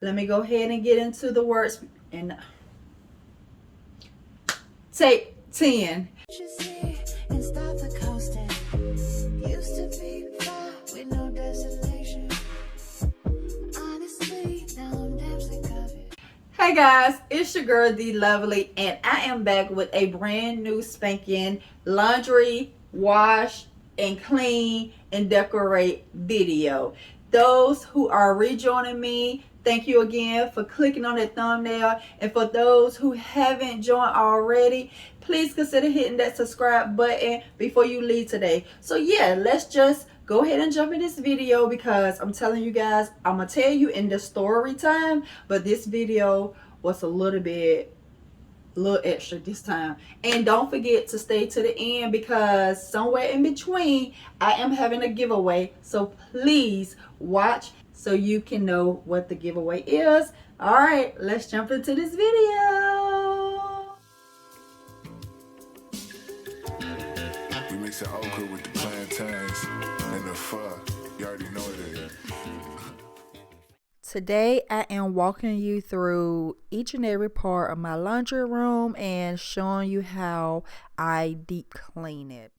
let me go ahead and get into the words and take 10. Hey guys, it's your girl Dluvly, and I am back with a brand new spanking laundry, wash, and clean and decorate video. Those who are rejoining me, thank you again for clicking on that thumbnail. And for those who haven't joined already, please consider hitting that subscribe button before you leave today. So yeah, let's just go ahead and jump in this video, because I'm telling you guys, I'm gonna tell you in the story time, but this video was a little extra this time. And don't forget to stay to the end, because somewhere in between I am having a giveaway, so please watch so you can know what the giveaway is. All right, let's jump into this video. We mix the okra with the plantains and the pho. You already know it is. Today I am walking you through each and every part of my laundry room and showing you how I deep clean it.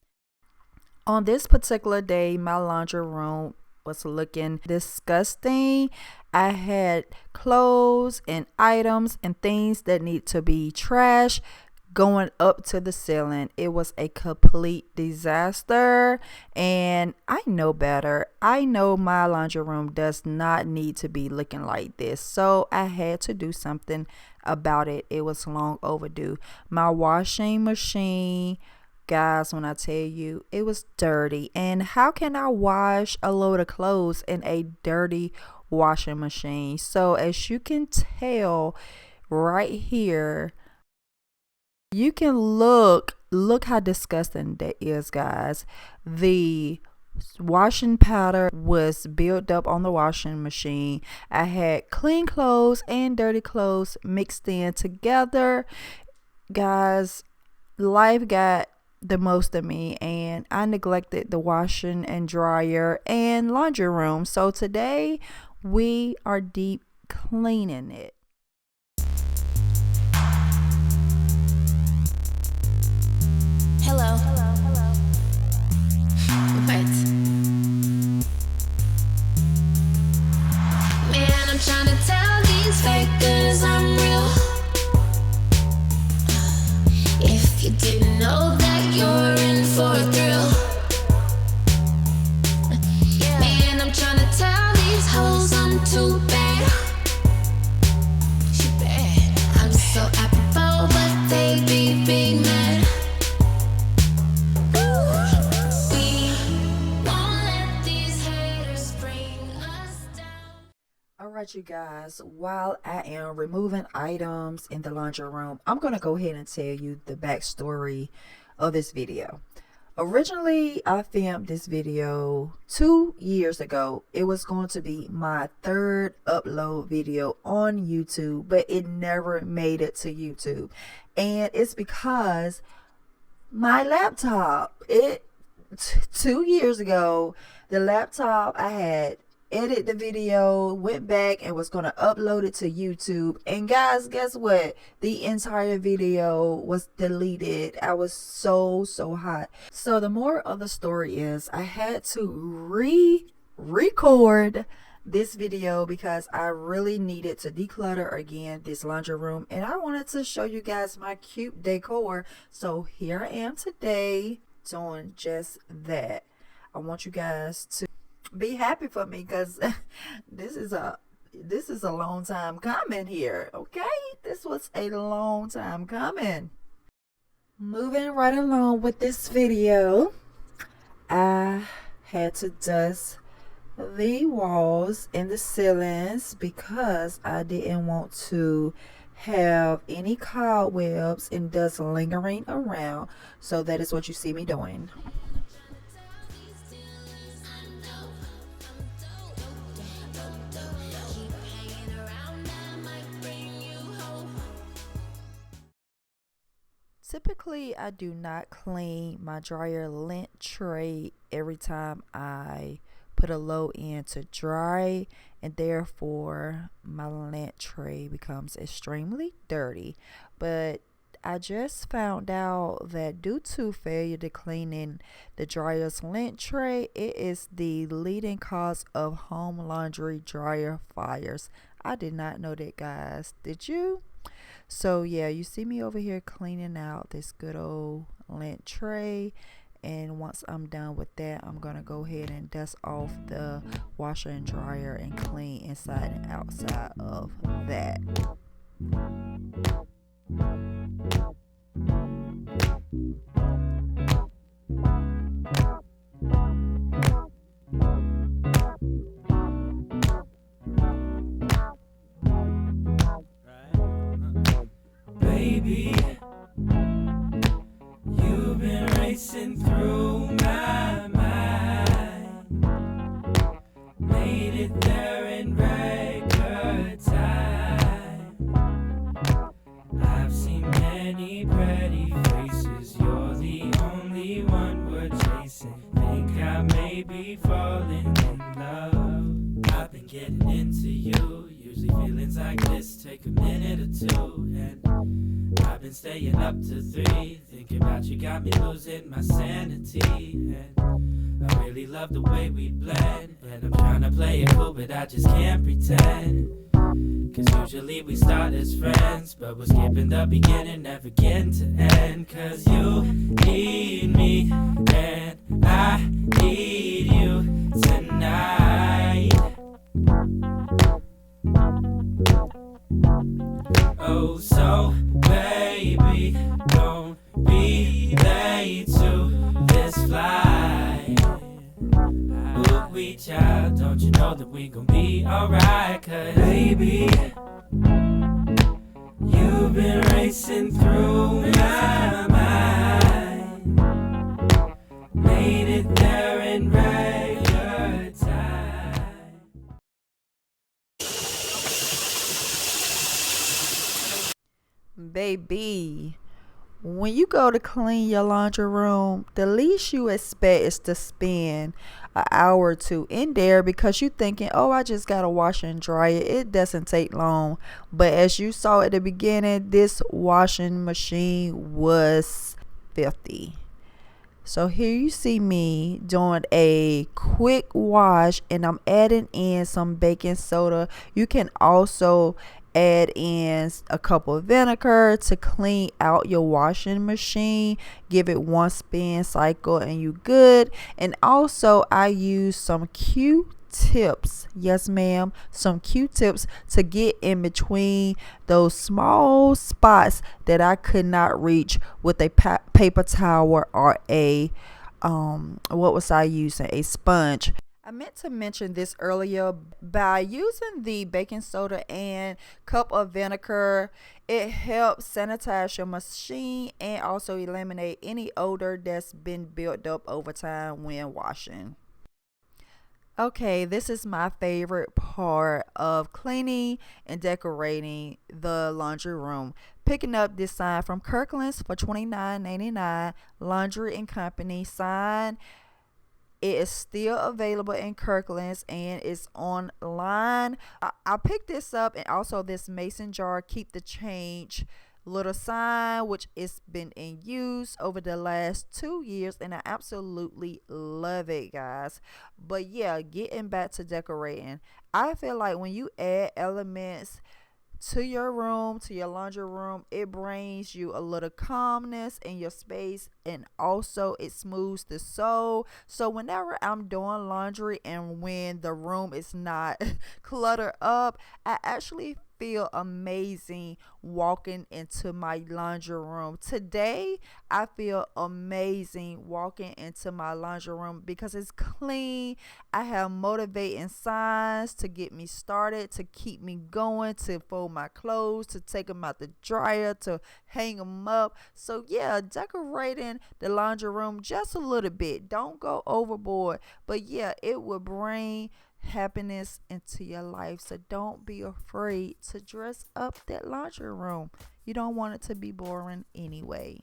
On this particular day, my laundry room was looking disgusting. I had clothes and items and things that need to be trashed going up to the ceiling. It was a complete disaster, and I know better. I know my laundry room does not need to be looking like this, so I had to do something about it. It was long overdue. My washing machine, guys, when I tell you, it was dirty. And how can I wash a load of clothes in a dirty washing machine? So as you can tell right here, you can look how disgusting that is, guys. The washing powder was built up on the washing machine. I had clean clothes and dirty clothes mixed in together. Guys, life got the most of me, and I neglected the washing and dryer and laundry room. So today we are deep cleaning it. Hello. What? Man, I'm trying to tell these fakers I'm real. If you didn't know that, you're in for a thrill. Man, I'm trying to tell these hoes I'm too bad. She bad. I'm so apropos, but they be big mad. Alright, you guys, while I am removing items in the laundry room, I'm going to go ahead and tell you the backstory of this video. Originally, I filmed this video 2 years ago. It was going to be my third upload video on YouTube, but it never made it to YouTube. And it's because my laptop, 2 years ago, the laptop I had edited the video, went back and was going to upload it to YouTube, and guys, guess what? The entire video was deleted. I was so hot. So the moral of the story is I had to record this video because I really needed to declutter again this laundry room, and I wanted to show you guys my cute decor. So here I am today doing just that. I want you guys to be happy for me, because this is a long time coming here. Okay, this was a long time coming. Moving right along with this video, I had to dust the walls and the ceilings because I didn't want to have any cobwebs and dust lingering around. So that is what you see me doing. Typically, I do not clean my dryer lint tray every time I put a load in to dry, and therefore my lint tray becomes extremely dirty. But I just found out that due to failure to cleaning the dryer's lint tray, it is the leading cause of home laundry dryer fires. I did not know that, guys. Did you? So yeah, you see me over here cleaning out this good old lint tray. And once I'm done with that, I'm going to go ahead and dust off the washer and dryer and clean inside and outside of that. Baby, you've been racing through my mind. Made it there in record time. I've seen many pretty faces. You're the only one we're chasing. Think I may be falling in love. I've been getting into you. Usually feelings like this take a minute or two. And I've been staying up to 3. Thinking about you got me losing my sanity. And I really love the way we blend. And I'm trying to play it cool, but I just can't pretend. Cause usually we start as friends, but we're skipping the beginning, never getting to end. Cause you need me, and I need you tonight. Oh, so baby, don't be late to this flight. Ooh, we child, don't you know that we gon' be alright? Cause baby, you've been racing through my mind. Made it there in record time. Baby, when you go to clean your laundry room, the least you expect is to spend an hour or two in there because you thinking, oh, I just gotta wash and dry it. It doesn't take long. But as you saw at the beginning, this washing machine was filthy. So here you see me doing a quick wash, and I'm adding in some baking soda. You can also add in a cup of vinegar to clean out your washing machine. Give it one spin cycle and you good. And also I use some Q-tips. Yes ma'am, some Q-tips to get in between those small spots that I could not reach with a paper towel or a what was I using, a sponge. I meant to mention this earlier. By using the baking soda and cup of vinegar, it helps sanitize your machine and also eliminate any odor that's been built up over time when washing. Okay, this is my favorite part of cleaning and decorating the laundry room. Picking up this sign from Kirkland's for $29.99, Laundry and Company sign. It is still available in Kirkland's and it's online. I picked this up, and also this mason jar keep the change little sign, which has been in use over the last 2 years, and I absolutely love it, guys. But yeah, getting back to decorating, I feel like when you add elements to your room, to your laundry room, it brings you a little calmness in your space, and also it smooths the soul. So whenever I'm doing laundry and when the room is not cluttered up, I actually feel amazing walking into my laundry room. Today, I feel amazing walking into my laundry room because it's clean. I have motivating signs to get me started, to keep me going, to fold my clothes, to take them out the dryer, to hang them up. So yeah, decorating the laundry room just a little bit. Don't go overboard. But yeah, it will bring happiness into your life. So don't be afraid to dress up that laundry room. You don't want it to be boring anyway.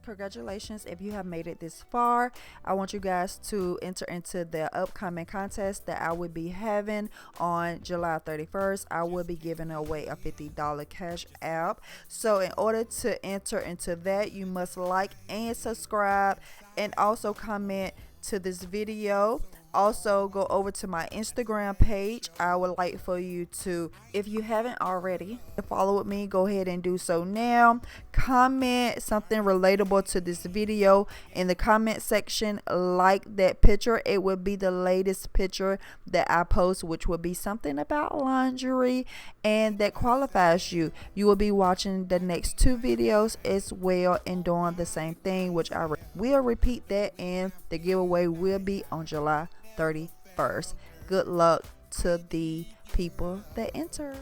congratulations if you have made it this far. I want you guys to enter into the upcoming contest that I will be having on July 31st. I will be giving away a $50 cash app. So in order to enter into that, you must like and subscribe and also comment to this video. Also go over to my Instagram page. I would like for you to, if you haven't already, to follow with me. Go ahead and do so now. Comment something relatable to this video in the comment section. Like that picture. It will be the latest picture that I post, which will be something about laundry and that qualifies you. You will be watching the next 2 videos as well and doing the same thing, which I will repeat that, and the giveaway will be on July 31st. Good luck to the people that enter.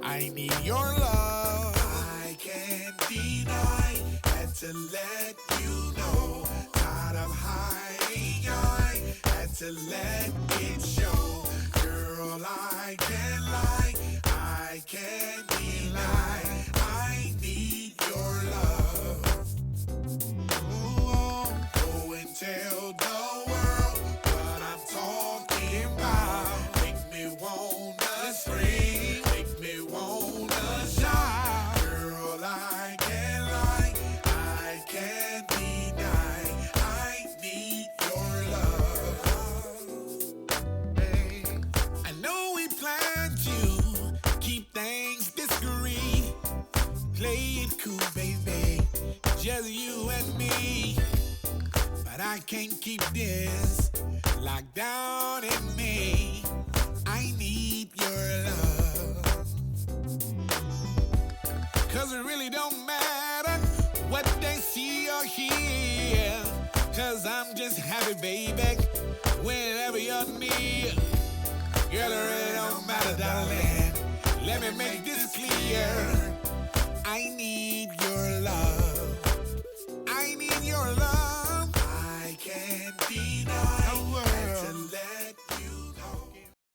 I need your love. I can't deny. Had to let you know. Out of hiding, I had to let it show. Girl, I can't lie. I can't deny. I need your love. Oh, go and tell the world what I'm talking about. Make me wanna scream, make me wanna shout. Girl, I can't lie, I can't deny. I need your love. Hey, I know we planned to keep things discreet. Play it cool, baby, just you and me. But I can't keep this locked down in me. I need your love. Cause it really don't matter what they see or hear. Cause I'm just happy, baby, whenever you're near. Girl, it really don't matter, darling. Let me make this clear.